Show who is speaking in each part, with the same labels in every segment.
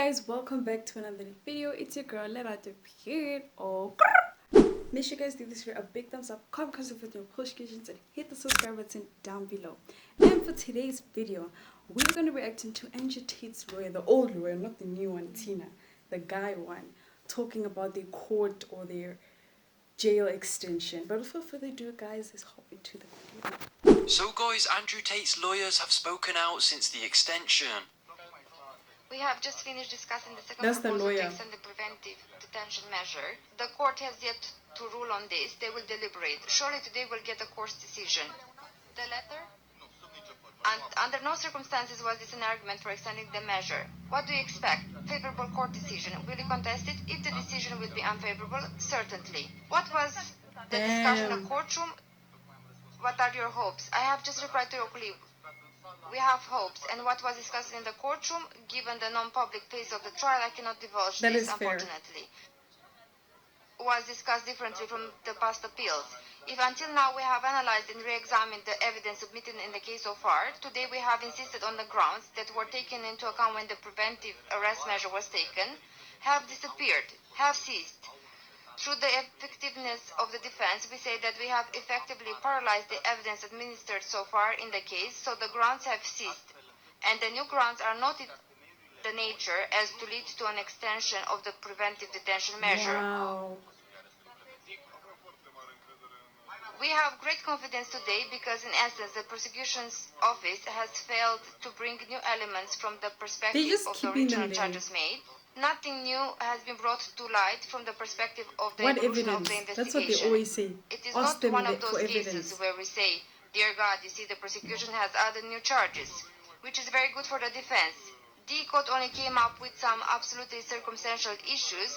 Speaker 1: Guys, welcome back to another video. It's your girl Tate here. Oh, make sure you guys give this video a big thumbs up, comment with your notifications, and hit the subscribe button down below. And for today's video, we're going to react to Andrew Tate's lawyer, the old lawyer, not the new one, Tina, the guy one, talking about their court or their jail extension. But without further ado, guys, let's hop into the video.
Speaker 2: So guys, Andrew Tate's lawyers have spoken out since the extension.
Speaker 3: We have just finished discussing the second proposal to extend the preventive detention measure. The court has yet to rule on this. They will deliberate. Surely today we'll get a court's decision. The letter? And under no circumstances was this an argument for extending the measure. What do you expect? Favorable court decision. Will you contest it? If the decision will be unfavorable, certainly. What was the discussion in the courtroom? What are your hopes? I have just replied to your colleague. We have hopes, and what was discussed in the courtroom, given the non-public phase of the trial, I cannot divulge this, unfortunately. Was discussed differently from the past appeals. If until now we have analyzed and re-examined the evidence submitted in the case so far, today we have insisted on the grounds that were taken into account when the preventive arrest measure was taken, have disappeared, have ceased. Through the effectiveness of the defense, we say that we have effectively paralyzed the evidence administered so far in the case, so the grounds have ceased, and the new grounds are not in the nature as to lead to an extension of the preventive detention measure.
Speaker 1: Wow.
Speaker 3: We have great confidence today because, in essence, the prosecution's office has failed to bring new elements from the perspective of the original charges made. Nothing new has been brought to light from the perspective of the evolution of the investigation.
Speaker 1: That's what they always say.
Speaker 3: It is not one of those cases where we say, dear God, you see, the prosecution has added new charges, which is very good for the defense. The court only came up with some absolutely circumstantial issues,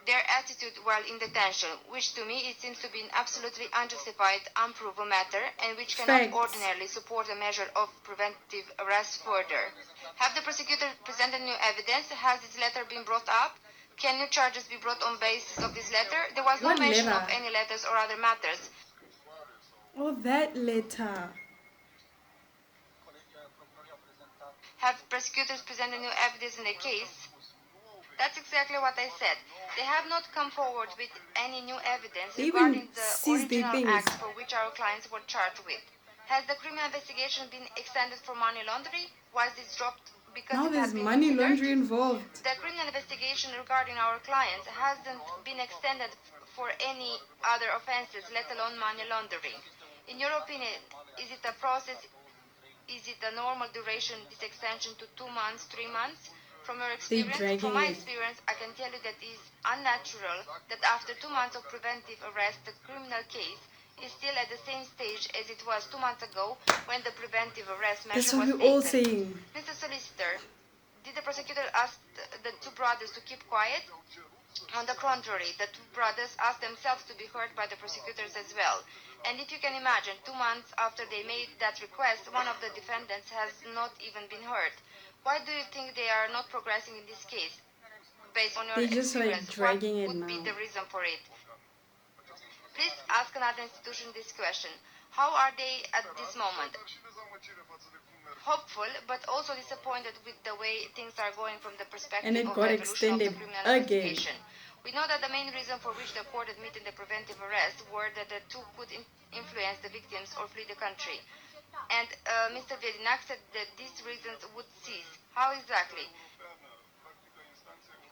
Speaker 3: their attitude while in detention, which to me it seems to be an absolutely unjustified, unproven matter, and which cannot ordinarily support a measure of preventive arrest further. Have the prosecutor presented new evidence? Has this letter been brought up? Can new charges be brought on basis of this letter? There was no mention of any letters or other matters.
Speaker 1: Oh, that letter.
Speaker 3: Have prosecutors presented new evidence in the case? That's exactly what I said. They have not come forward with any new evidence regarding the original acts for which our clients were charged with. Has the criminal investigation been extended for money laundering? Was this dropped because
Speaker 1: now
Speaker 3: it has
Speaker 1: there's
Speaker 3: been
Speaker 1: money
Speaker 3: considered?
Speaker 1: laundering involved?
Speaker 3: The criminal investigation regarding our clients hasn't been extended for any other offenses, let alone money laundering. In your opinion, is it a process? Is it a normal duration, this extension to 2 months, 3 months? From your experience, from my experience, I can tell you that it is unnatural that after 2 months of preventive arrest, the criminal case is still at the same stage as it was 2 months ago when the preventive arrest measure was taken. Mr. Solicitor, did the prosecutor ask the two brothers to keep quiet? On the contrary, the two brothers asked themselves to be heard by the prosecutors as well. And if you can imagine, 2 months after they made that request, one of the defendants has not even been heard. Why do you think they are not progressing in this case? Based on your experience, what would be the reason for it? Please ask another institution this question. How are they at this moment? Hopeful, but also disappointed with the way things are going from the perspective of the evolution of the criminal investigation. We know that the main reason for which the court admitted the preventive arrest were that the two could influence the victims or flee the country. And Mr. Vedinak said that these reasons would cease. How exactly?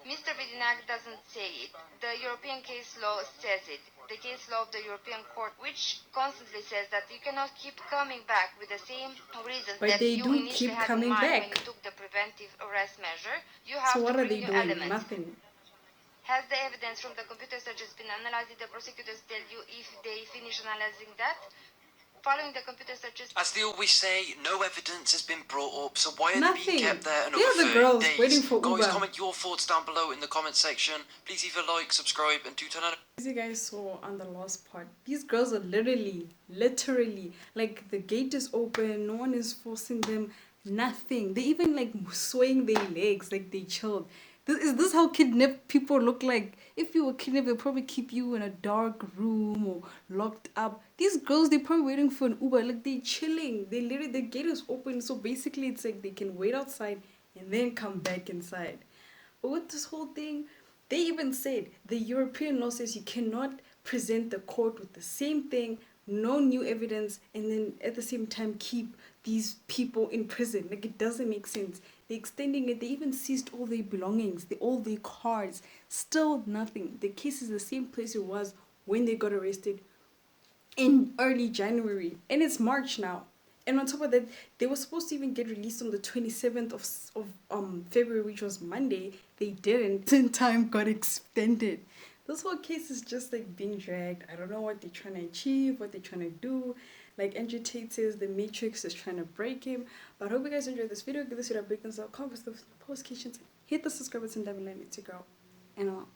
Speaker 3: Mr. Vedinak doesn't say it. The European case law says it. The case law of the European Court, which constantly says that you cannot keep coming back with the same reasons that you initially had in mind when you took the preventive arrest measure. You have to bring new elements.
Speaker 1: Nothing.
Speaker 3: Has the evidence from the computer searches been analyzed? Did the prosecutors tell you if they finish analyzing that? Following the computer searches,
Speaker 2: as they always say, no evidence has been brought up, so why are they being kept there another 30 days?
Speaker 1: Waiting for
Speaker 2: Guys, comment your thoughts down below in the comment section. Please either like, subscribe, and do turn on.
Speaker 1: As you guys saw on the last part, these girls are literally, like the gate is open, no one is forcing them, nothing. They even like swaying their legs, like they chilled. Is this how kidnapped people look like? If you were kidnapped, they'll probably keep you in a dark room or locked up. These girls, they're probably waiting for an Uber. Like, they're chilling. They literally, the gate is open. So basically, it's like they can wait outside and then come back inside. But with this whole thing, they even said the European law says you cannot present the court with the same thing, no new evidence, and then at the same time keep these people in prison. Like, it doesn't make sense. They're extending it. They even seized all their belongings, all their cars. Still nothing. The case is the same place it was when they got arrested in early January, and it's March now. And on top of that, they were supposed to even get released on the 27th of February, which was Monday. They didn't. And time got extended. This whole case is just like being dragged. I don't know what they're trying to achieve, what they're trying to do. Like Andrew Tate says, the Matrix is trying to break him. But I hope you guys enjoyed this video. Give this video a big thumbs up, comment, post questions, hit the subscribe button down below. It's your girl, and I'm out.